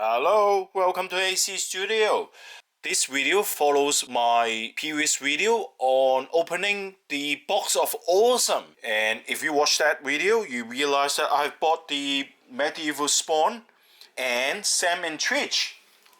Hello, welcome to AC Studio. This video follows my previous video on opening the box of Awesome. And if you watch that video, you realize that I've bought the medieval Spawn and Sam Twitch.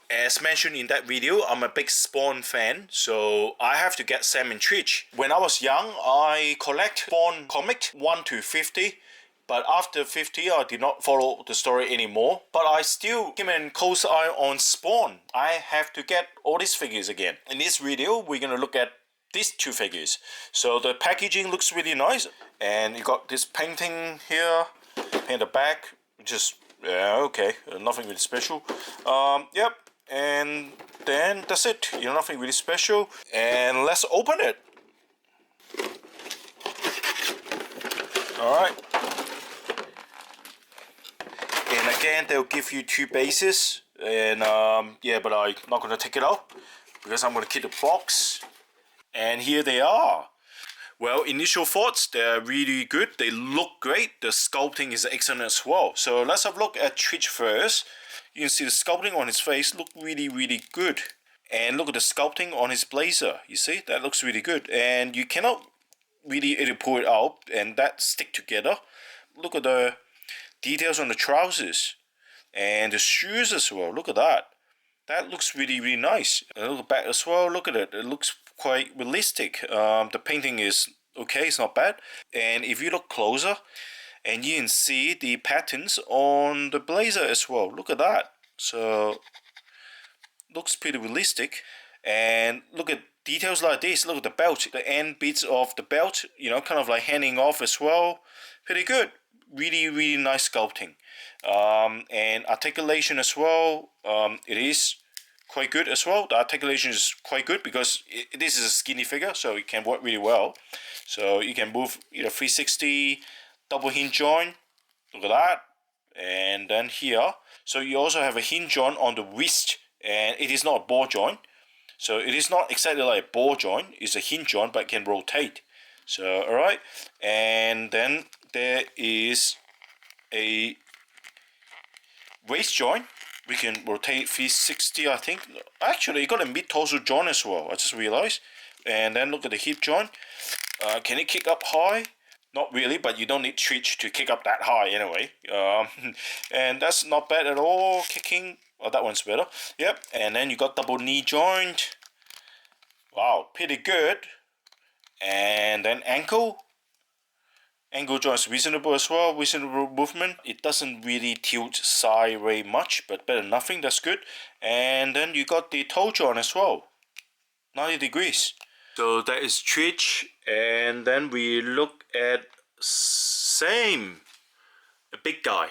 As mentioned in that video, I'm a big Spawn fan, so I have to get Sam Twitch. When I was young, I collect Spawn comic 1 to 50. But after 50, I did not follow the story anymore. But I still keep a close eye on Spawn. I have to get all these figures again. In this video, we're going to look at these two figures. So the packaging looks really nice. And you got this painting here. Paint the back. Just, yeah, okay. Nothing really special. Yep. And then that's it. You know, nothing really special. And let's open it. Alright. And again, they'll give you two bases, and yeah, but I'm not going to take it out because I'm going to keep the box. And here they are. Well, initial thoughts, they're really good. They look great. The sculpting is excellent as well. So let's have a look at Twitch first. You can see the sculpting on his face look really good. And look at the sculpting on his blazer. You see, that looks really good. And you cannot really pull it out and that stick together. Look at the details on the trousers and the shoes as well. Look at that. That looks really nice. And look at the back as well. Look at it. It looks quite realistic. The painting is okay. It's not bad. And if you look closer, and you can see the patterns on the blazer as well. Look at that. So looks pretty realistic. And look at details like this. Look at the belt. The end bits of the belt, you know, kind of like hanging off as well. Pretty good. Really nice sculpting, and articulation as well. It is quite good as well. The articulation is quite good because this is a skinny figure, so it can work really well. So you can move 360, double hinge joint. Look at that. And then here, so you also have a hinge joint on the wrist, and it is not a ball joint. So it is not exactly like a ball joint. It's a hinge joint, but it can rotate. So alright, and then there is a waist joint. We can rotate 360, I think. Actually, you got a mid-torso joint as well, I just realized. And then look at the hip joint. Can it kick up high? Not really, but you don't need Twitch to kick up that high anyway. And that's not bad at all. Kicking, oh, that one's better. Yep, and then you got double knee joint. Wow, pretty good. And then ankle joint is reasonable as well, reasonable movement. It doesn't really tilt sideways much, but better than nothing, that's good. And then you got the toe joint as well, 90 degrees. So that is Twitch, and then we look at Sam, a big guy.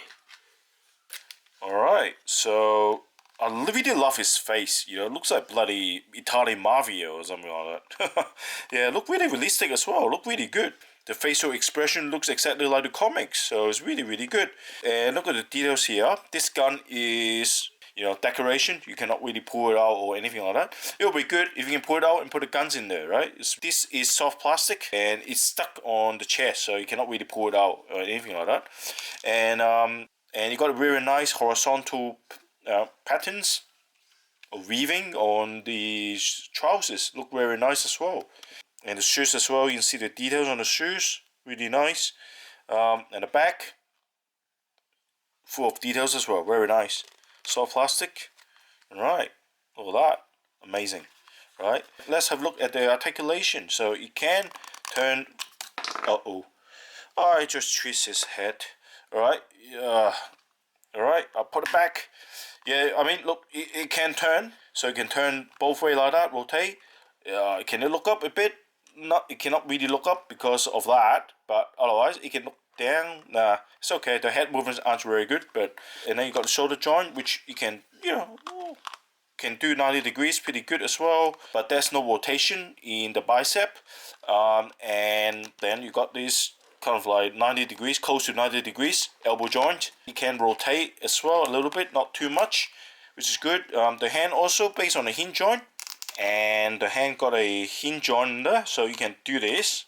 Alright, so I really love his face, you know, it looks like bloody Italian mafia or something like that. Yeah, look really realistic as well, look really good. The facial expression looks exactly like the comics, so it's really good. And look at the details here. This gun is, you know, decoration. You cannot really pull it out or anything like that. It'll be good if you can pull it out and put the guns in there, right? This is soft plastic and it's stuck on the chest, so you cannot really pull it out or anything like that. And you got a very nice horizontal patterns of weaving on the trousers. Look very nice as well. And the shoes as well, you can see the details on the shoes, really nice. And the back, full of details as well, very nice. Soft plastic, right, look at that, amazing, right? Let's have a look at the articulation. So you can turn, I just twist his head, alright, alright, I'll put it back. Yeah, I mean, look, it can turn, so you can turn both ways like that, rotate. Can it look up a bit? It cannot really look up because of that, but otherwise it can look down. Nah, it's okay. The head movements aren't very good, but and then you got the shoulder joint, which you can, you know, can do 90 degrees pretty good as well. But there's no rotation in the bicep, and then you got this kind of like 90 degrees, close to 90 degrees elbow joint. You can rotate as well a little bit, not too much, which is good. The hand also based on the hinge joint. And the hand got a hinge on there, so you can do this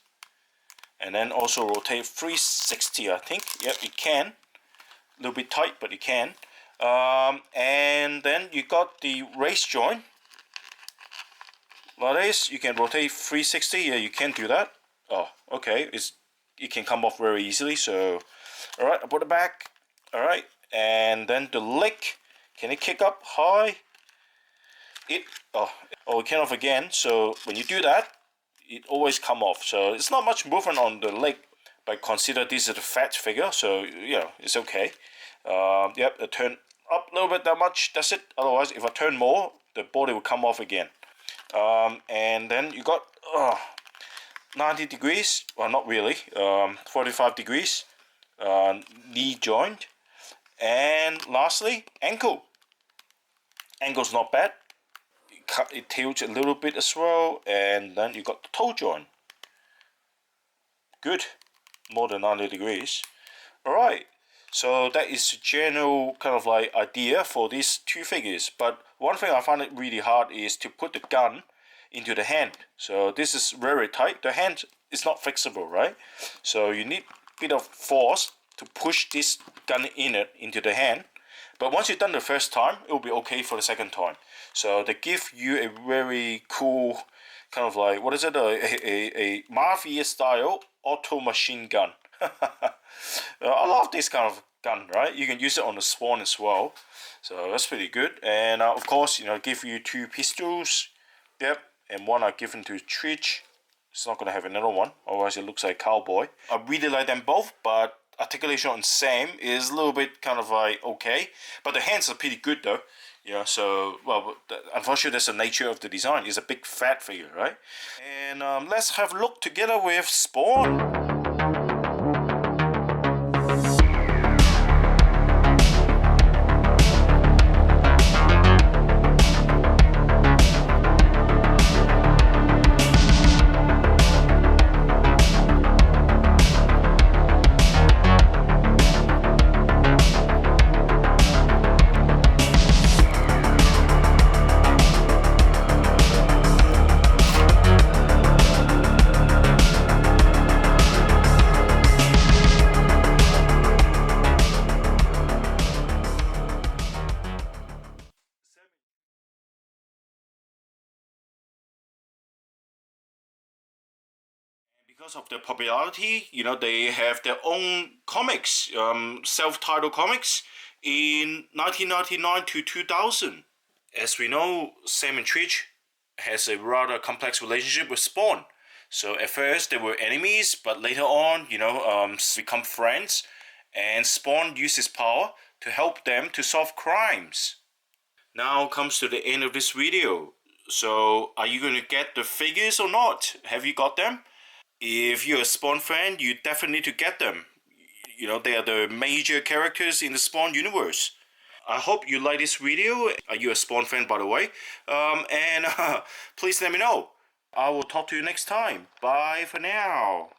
and then also rotate 360, I think. Yep, you can. A little bit tight, but you can. And then you got the race joint. Like this, you can rotate 360. Yeah, you can do that. Oh, okay. It can come off very easily. So, all right, I put it back. All right, and then the leg, can it kick up high? It it came off again. So when you do that, it always come off. So it's not much movement on the leg, but consider this is a fat figure, so yeah, it's okay. Yep, I turn up a little bit that much. That's it. Otherwise, if I turn more, the body will come off again. And then you got 90 degrees. Well, not really. 45 degrees. Knee joint. And lastly, ankle. Ankle's not bad. It tilts a little bit as well, and then you got the toe joint. Good, more than 90 degrees. Alright, so that is the general kind of like idea for these two figures. But one thing I find it really hard is to put the gun into the hand. So this is very tight. The hand is not flexible, right? So you need a bit of force to push this gun into the hand. But once you've done the first time, it will be okay for the second time. So they give you a very cool kind of like, what is it, a mafia style auto machine gun. I love this kind of gun, right? You can use it on the Spawn as well. So that's pretty good. And of course, give you two pistols. Yep, and one I given to Twitch. It's not going to have another one, otherwise it looks like a cowboy. I really like them both, but articulation on Sam is a little bit kind of like okay, but the hands are pretty good though. Yeah, so well, unfortunately that's the nature of the design. It's a big fat figure, right? And let's have a look together with Spawn. Because of their popularity, they have their own comics, self-titled comics in 1999 to 2000. As we know, Sam and Twitch has a rather complex relationship with Spawn. So at first they were enemies, but later on, become friends, and Spawn used his power to help them to solve crimes. Now comes to the end of this video. So are you going to get the figures or not? Have you got them? If you're a Spawn fan, you definitely need to get them. They are the major characters in the Spawn universe. I hope you like this video. Are you a Spawn fan, by the way? And please let me know. I will talk to you next time. Bye for now.